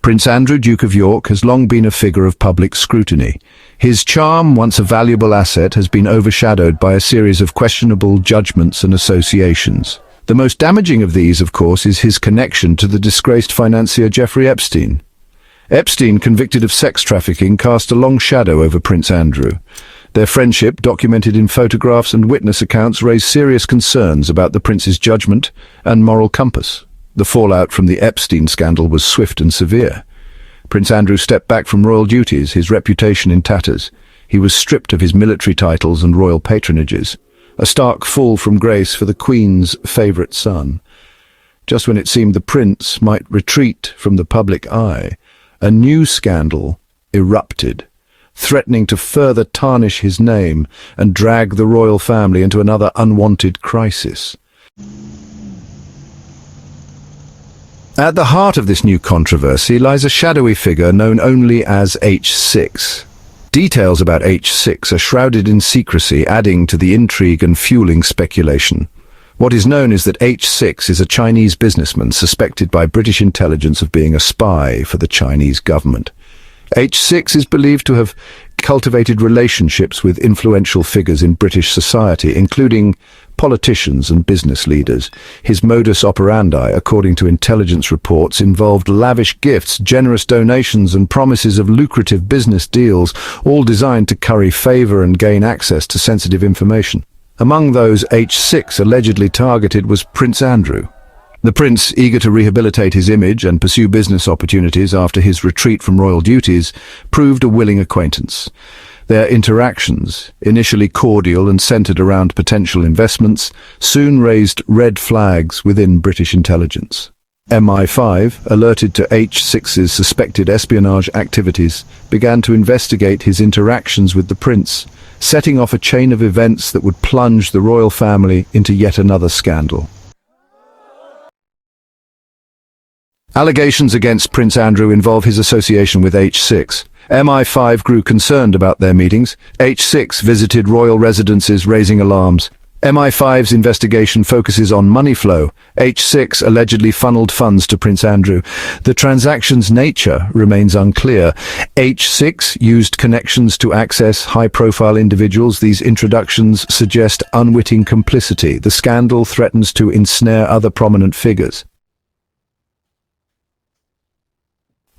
Prince Andrew, Duke of York, has long been a figure of public scrutiny. His charm, once a valuable asset, has been overshadowed by a series of questionable judgments and associations. The most damaging of these, of course, is his connection to the disgraced financier Jeffrey Epstein. Epstein, convicted of sex trafficking, cast a long shadow over Prince Andrew. Their friendship, documented in photographs and witness accounts, raised serious concerns about the prince's judgment and moral compass. The fallout from the Epstein scandal was swift and severe. Prince Andrew stepped back from royal duties, his reputation in tatters. He was stripped of his military titles and royal patronages, a stark fall from grace for the Queen's favourite son. Just when it seemed the prince might retreat from the public eye, a new scandal erupted, threatening to further tarnish his name and drag the royal family into another unwanted crisis. At the heart of this new controversy lies a shadowy figure known only as H6. Details about H6 are shrouded in secrecy, adding to the intrigue and fueling speculation. What is known is that H6 is a Chinese businessman suspected by British intelligence of being a spy for the Chinese government. H6 is believed to have cultivated relationships with influential figures in British society, including politicians and business leaders. His modus operandi, according to intelligence reports, involved lavish gifts, generous donations, and promises of lucrative business deals, all designed to curry favor and gain access to sensitive information. Among those H6 allegedly targeted was Prince Andrew. The prince, eager to rehabilitate his image and pursue business opportunities after his retreat from royal duties, proved a willing acquaintance. Their interactions, initially cordial and centered around potential investments, soon raised red flags within British intelligence. MI5, alerted to H6's suspected espionage activities, began to investigate his interactions with the prince, setting off a chain of events that would plunge the royal family into yet another scandal. Allegations against Prince Andrew involve his association with H6. MI5 grew concerned about their meetings. H6 visited royal residences, raising alarms. MI5's investigation focuses on money flow. H6 allegedly funneled funds to Prince Andrew. The transaction's nature remains unclear. H6 used connections to access high-profile individuals. These introductions suggest unwitting complicity. The scandal threatens to ensnare other prominent figures.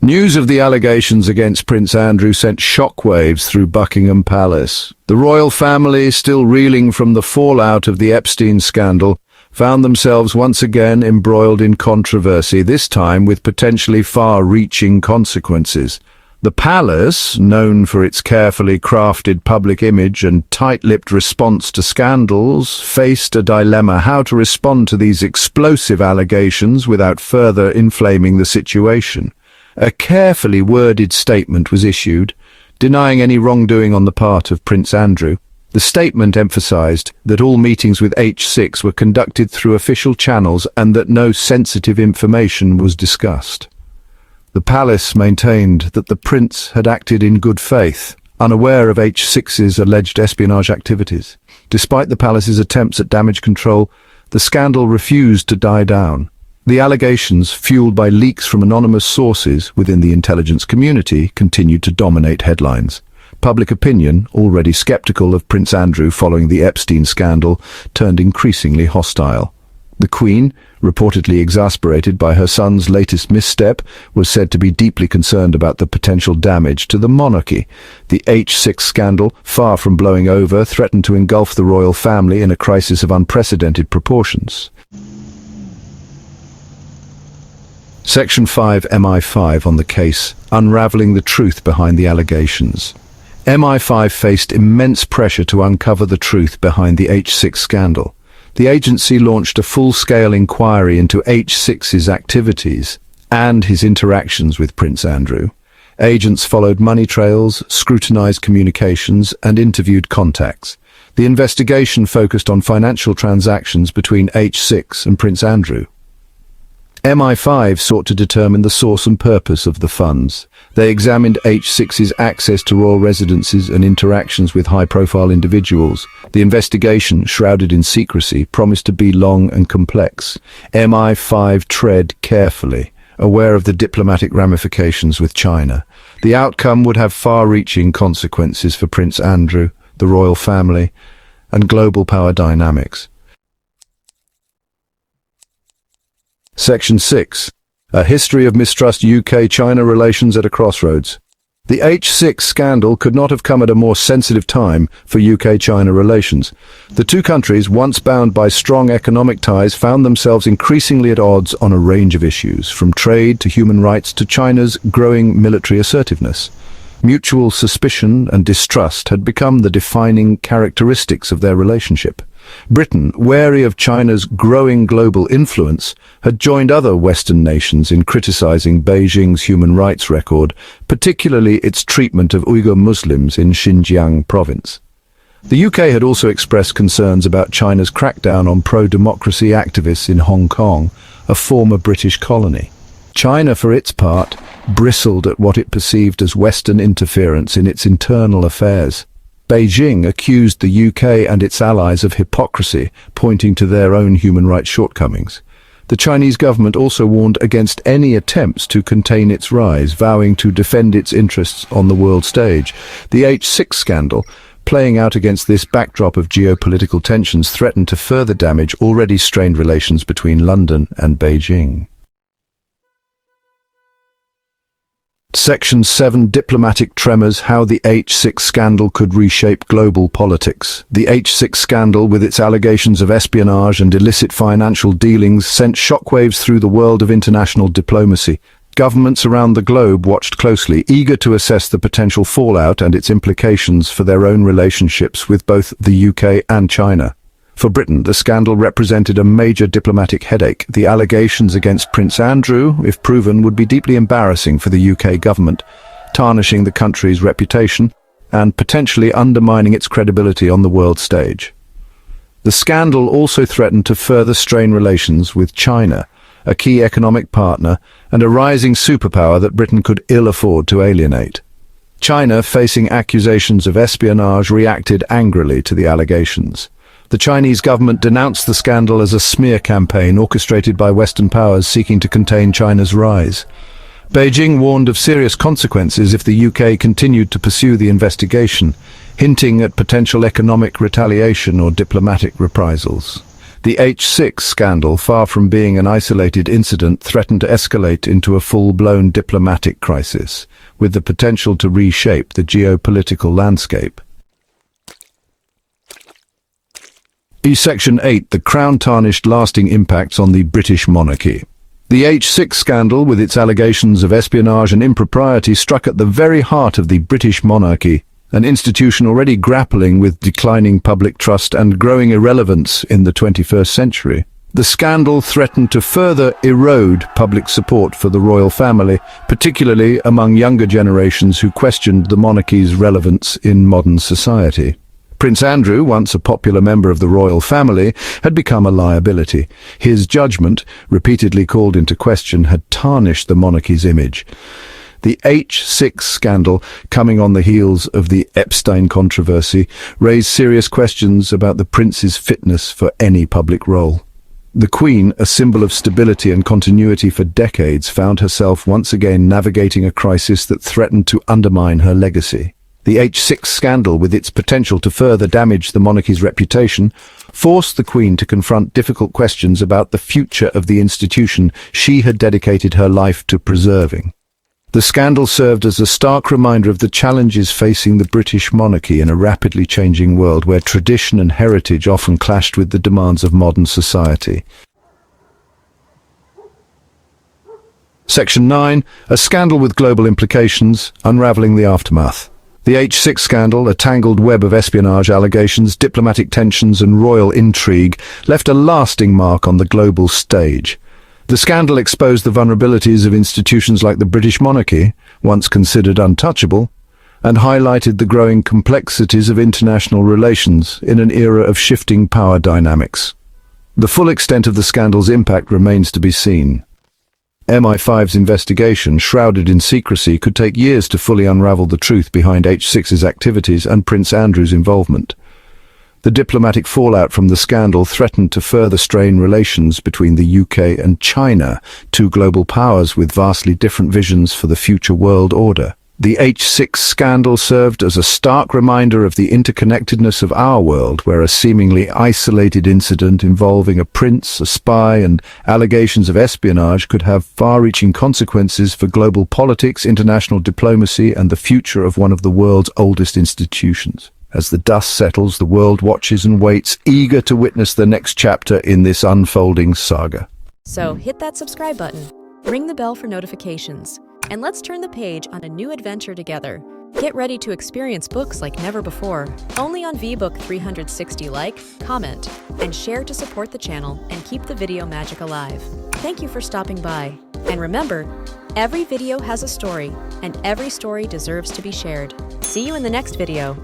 News of the allegations against Prince Andrew sent shockwaves through Buckingham Palace. The royal family, still reeling from the fallout of the Epstein scandal, found themselves once again embroiled in controversy, this time with potentially far-reaching consequences. The palace, known for its carefully crafted public image and tight-lipped response to scandals, faced a dilemma: how to respond to these explosive allegations without further inflaming the situation. A carefully worded statement was issued, denying any wrongdoing on the part of Prince Andrew. The statement emphasized that all meetings with H6 were conducted through official channels and that no sensitive information was discussed. The palace maintained that the prince had acted in good faith, unaware of H6's alleged espionage activities. Despite the palace's attempts at damage control, the scandal refused to die down. The allegations, fueled by leaks from anonymous sources within the intelligence community, continued to dominate headlines. Public opinion, already skeptical of Prince Andrew following the Epstein scandal, turned increasingly hostile. The Queen, reportedly exasperated by her son's latest misstep, was said to be deeply concerned about the potential damage to the monarchy. The H6 scandal, far from blowing over, threatened to engulf the royal family in a crisis of unprecedented proportions. Section 5 MI5 on the case, unraveling the truth behind the allegations. MI5 faced immense pressure to uncover the truth behind the H6 scandal. The agency launched a full-scale inquiry into H6's activities and his interactions with Prince Andrew. Agents followed money trails, scrutinized communications, and interviewed contacts. The investigation focused on financial transactions between H6 and Prince Andrew. MI5 sought to determine the source and purpose of the funds. They examined H6's access to royal residences and interactions with high-profile individuals. The investigation, shrouded in secrecy, promised to be long and complex. MI5 tread carefully, aware of the diplomatic ramifications with China. The outcome would have far-reaching consequences for Prince Andrew, the royal family, and global power dynamics. Section 6. A history of mistrust UK-China relations at a crossroads. The H6 scandal could not have come at a more sensitive time for UK-China relations. The two countries, once bound by strong economic ties, found themselves increasingly at odds on a range of issues, from trade to human rights to China's growing military assertiveness. Mutual suspicion and distrust had become the defining characteristics of their relationship. Britain, wary of China's growing global influence, had joined other Western nations in criticizing Beijing's human rights record, particularly its treatment of Uyghur Muslims in Xinjiang province. The UK had also expressed concerns about China's crackdown on pro-democracy activists in Hong Kong, a former British colony. China, for its part, bristled at what it perceived as Western interference in its internal affairs. Beijing accused the UK and its allies of hypocrisy, pointing to their own human rights shortcomings. The Chinese government also warned against any attempts to contain its rise, vowing to defend its interests on the world stage. The H6 scandal, playing out against this backdrop of geopolitical tensions, threatened to further damage already strained relations between London and Beijing. Section 7. Diplomatic tremors: how the H6 scandal could reshape global politics. The H6 scandal, with its allegations of espionage and illicit financial dealings, sent shockwaves through the world of international diplomacy. Governments around the globe watched closely, eager to assess the potential fallout and its implications for their own relationships with both the UK and China. For Britain, the scandal represented a major diplomatic headache. The allegations against Prince Andrew, if proven, would be deeply embarrassing for the UK government, tarnishing the country's reputation and potentially undermining its credibility on the world stage. The scandal also threatened to further strain relations with China, a key economic partner and a rising superpower that Britain could ill afford to alienate. China, facing accusations of espionage, reacted angrily to the allegations. The Chinese government denounced the scandal as a smear campaign orchestrated by Western powers seeking to contain China's rise. Beijing warned of serious consequences if the UK continued to pursue the investigation, hinting at potential economic retaliation or diplomatic reprisals. The H6 scandal, far from being an isolated incident, threatened to escalate into a full-blown diplomatic crisis, with the potential to reshape the geopolitical landscape. Section 8. The Crown tarnished lasting impacts on the British monarchy. The H6 scandal, with its allegations of espionage and impropriety, struck at the very heart of the British monarchy, an institution already grappling with declining public trust and growing irrelevance in the 21st century. The scandal threatened to further erode public support for the royal family, particularly among younger generations who questioned the monarchy's relevance in modern society. Prince Andrew, once a popular member of the royal family, had become a liability. His judgment, repeatedly called into question, had tarnished the monarchy's image. The H6 scandal, coming on the heels of the Epstein controversy, raised serious questions about the prince's fitness for any public role. The Queen, a symbol of stability and continuity for decades, found herself once again navigating a crisis that threatened to undermine her legacy. The H6 scandal, with its potential to further damage the monarchy's reputation, forced the Queen to confront difficult questions about the future of the institution she had dedicated her life to preserving. The scandal served as a stark reminder of the challenges facing the British monarchy in a rapidly changing world where tradition and heritage often clashed with the demands of modern society. Section 9. A scandal with global implications: Unraveling the Aftermath. The H6 scandal, a tangled web of espionage allegations, diplomatic tensions and royal intrigue, left a lasting mark on the global stage. The scandal exposed the vulnerabilities of institutions like the British monarchy, once considered untouchable, and highlighted the growing complexities of international relations in an era of shifting power dynamics. The full extent of the scandal's impact remains to be seen. MI5's investigation, shrouded in secrecy, could take years to fully unravel the truth behind H6's activities and Prince Andrew's involvement. The diplomatic fallout from the scandal threatened to further strain relations between the UK and China, two global powers with vastly different visions for the future world order. The H6 scandal served as a stark reminder of the interconnectedness of our world, where a seemingly isolated incident involving a prince, a spy, and allegations of espionage could have far-reaching consequences for global politics, international diplomacy, and the future of one of the world's oldest institutions. As the dust settles, the world watches and waits, eager to witness the next chapter in this unfolding saga. So hit that subscribe button, ring the bell for notifications, and let's turn the page on a new adventure together. Get ready to experience books like never before, only on VBook 360. Like, comment, and share to support the channel and keep the video magic alive. Thank you for stopping by. And remember, every video has a story, and every story deserves to be shared. See you in the next video.